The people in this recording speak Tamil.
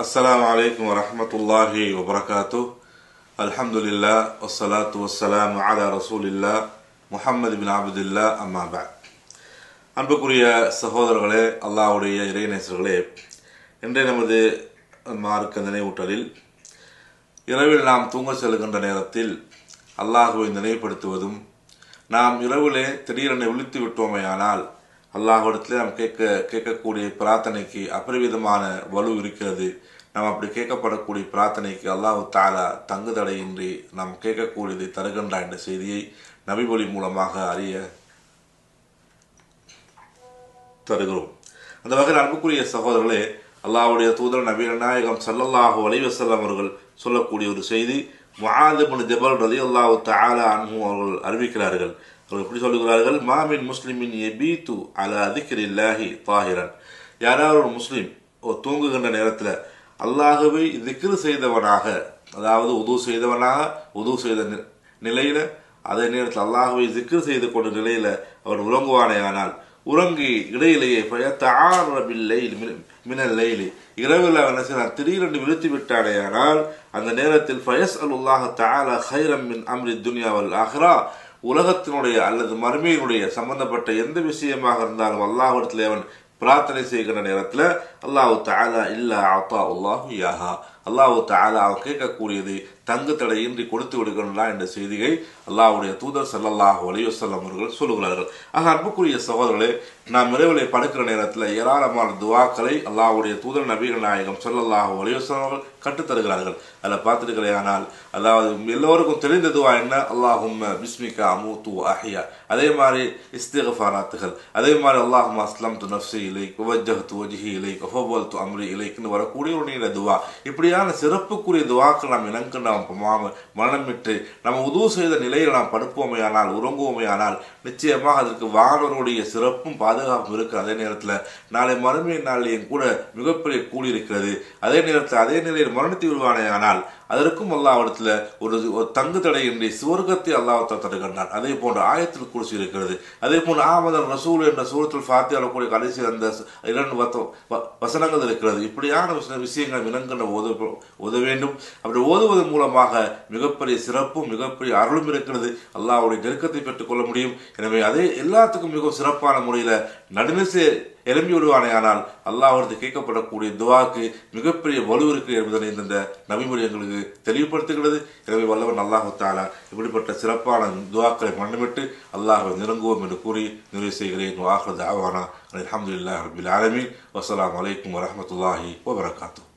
السلام عليكم ورحمة الله وبركاته. الحمد لله والصلاة والسلام على رسول الله محمد بن عبد الله أما بعد. அன்புக்குரிய சகோதரர்களே, அல்லாஹ்வுடைய இறைநேசர்களே, இன்றைய நமது மார்க்க நினைவூட்டலில் இரவில் நாம் தூங்க செல்கின்ற நேரத்தில் அல்லாஹ்வை நினைவுபடுத்துவதும், நாம் இரவிலே திடீரென விழித்து விட்டோமேயானால் அல்லாஹ்விடத்திலே நாம் கேட்கக்கூடிய பிரார்த்தனைக்கு அபரிவிதமான வலு இருக்கிறது. நாம் அப்படி கேட்கப்படக்கூடிய பிரார்த்தனைக்கு அல்லாஹ் தஆலா தங்கு தடையின்றி நாம் கேட்கக்கூடியதை தருகின்றார் என்ற செய்தியை நபிமொழி மூலமாக அறிய தருகிறோம். அந்த வகையில் அன்புக்குரிய சகோதரர்களே, அல்லாஹ்வுடைய தூதர் நபிகள் நாயகம் ஸல்லல்லாஹு அலைஹி வஸல்லம் அவர்கள் சொல்லக்கூடிய ஒரு செய்தி, முஆத் இப்னு ஜபல் ரலியல்லாஹு தஆலா அன்ஹு அவர்கள் அறிவிக்கிறார்கள். அவர்கள் எப்படி சொல்லுகிறார்கள், மாமின் முஸ்லிமின் யபீது அலா திக்ரில்லாஹி தாஹிரன். யாராவது ஒரு முஸ்லிம் தூங்குகின்ற நேரத்தில் அல்லாஹ்வை திக்ர் செய்தவனாக, அதாவது உது செய்த நிலையில், அதே நேரத்தில் அல்லாஹ்வை திக்ர் செய்து கொண்ட நிலையில் அவர் உறங்குவானேயானால், உறங்கி இடையிலேயே மினல் லைலி, இரவில் அவன் திடீரென்று விழுத்து விட்டானேயானால், அந்த நேரத்தில் ஃபயஸ்அலுல்லாஹ தஆலா கைரம் மின் அம்ரி துன்யா வல் ஆஹிரா, உலகத்தினுடைய அல்லது மறுமையினுடைய சம்பந்தப்பட்ட எந்த விஷயமாக இருந்தாலும் அல்லாஹ்விடத்தில் அவன் பிரார்த்தனை செய்கின்ற நேரத்தில் அல்லாஹ் தஆலா இல்லா அத்தா அல்லாஹு யாஹா, அல்லாஹ் தஆலா அவன் கேட்கக்கூடியது தங்கு தடையின்றி கொடுத்து விடுகின்றான் என்ற செய்தியை அல்லாஹ்வுடைய தூதர் ஸல்லல்லாஹு அலைஹி வஸல்லம் அவர்கள் சொல்லுகிறார்கள். ஆக அன்புக்குரிய சகோதரர்களே, நாம் இரவிலே படுக்கிற நேரத்தில் ஏராளமான துவாக்களை அல்லாஹ்வுடைய தூதர் நபிகள் நாயகம் ஸல்லல்லாஹு அலைஹி வஸல்லம் அவர்கள் கற்றுத்தருகிறார்கள். அதில் பார்த்துருக்கிறேனால், அதாவது எல்லோருக்கும் தெரிந்த துவா என்ன, அல்லாஹும்ம பிஸ்மிகா அமூத்து அஹ்யா, அதே மாதிரி இஸ்திக்ஃபாராத்துகள், அதே மாதிரி அல்லாஹும்ம அஸ்லம்து நஃப்ஸி இலைக் வவஜ்ஜஹ்து வஜ்ஹி இலைக் வஃபவ்வல்து அம்ரி இலைக்னு வரக்கூடிய ஒரு நீண்ட துவா. இப்படியான சிறப்புக்குரிய துவாக்கள் நாம் இனங்கு நாம் மனமிட்டு நம்ம உது செய்த நிலையில் நாம் படுப்போமையானால், உறங்குவோமையானால், நிச்சயமாக அதற்கு வானவருடைய சிறப்பும் பாதுகாப்பும் இருக்கு. அதே நேரத்தில் நாளை மறுமை நாளில் கூட மிகப்பெரிய கூலி இருக்கிறது. அதே நேரத்தில் அதே நிலையில் மரணித்து விடுவானேயானால் அதற்கும் அல்லாஹ்விடத்தில் ஒரு தங்கு தடையின்றி சுவர்க்கத்தை அல்லாஹ் தருகின்றான். அதே போன்ற ஆயத்தில் குர்சி இருக்கிறது. அதே போன்று ஆமதன் ரசூல் என்ற சூரத்துல் ஃபாத்திஹா கூடிய கடைசி அந்த 2 வசனங்கள் இருக்கிறது. இப்படியான விஷயங்கள் விளங்குகின்ற ஓத வேண்டும். அப்படி ஓதுவதன் மூலமாக மிகப்பெரிய சிறப்பும் மிகப்பெரிய அருளும் இருக்கிறது. அல்லாஹ்வுடைய நெருக்கத்தை பெற்றுக்கொள்ள முடியும். எனவே அதே எல்லாத்துக்கும் மிகவும் சிறப்பான முறையில் நடுநிசை எழும்பி விடுவானேயானால் அல்லாஹ்விடத்தில் கேட்கப்படக்கூடிய துவாக்கு மிகப்பெரிய வலு இருக்கு என்பதனை இந்த நபிமொழி எங்களுக்கு தெளிவுபடுத்துகிறது. எனவே வல்லவன் அல்லாஹ் தஆலா இப்படிப்பட்ட சிறப்பான துவாக்களை மன்னிட்டு அல்லாஹ்வை நெருங்குவோம் என்று கூறி நிறைவு செய்கிறேன். வாஹிரு தஅவானா அல்ஹம்துலில்லாஹி ரப்பில் ஆலமீன். வஸ்ஸலாமு அலைக்கும் வரஹ்மத்துல்லாஹி வபரகாத்துஹு.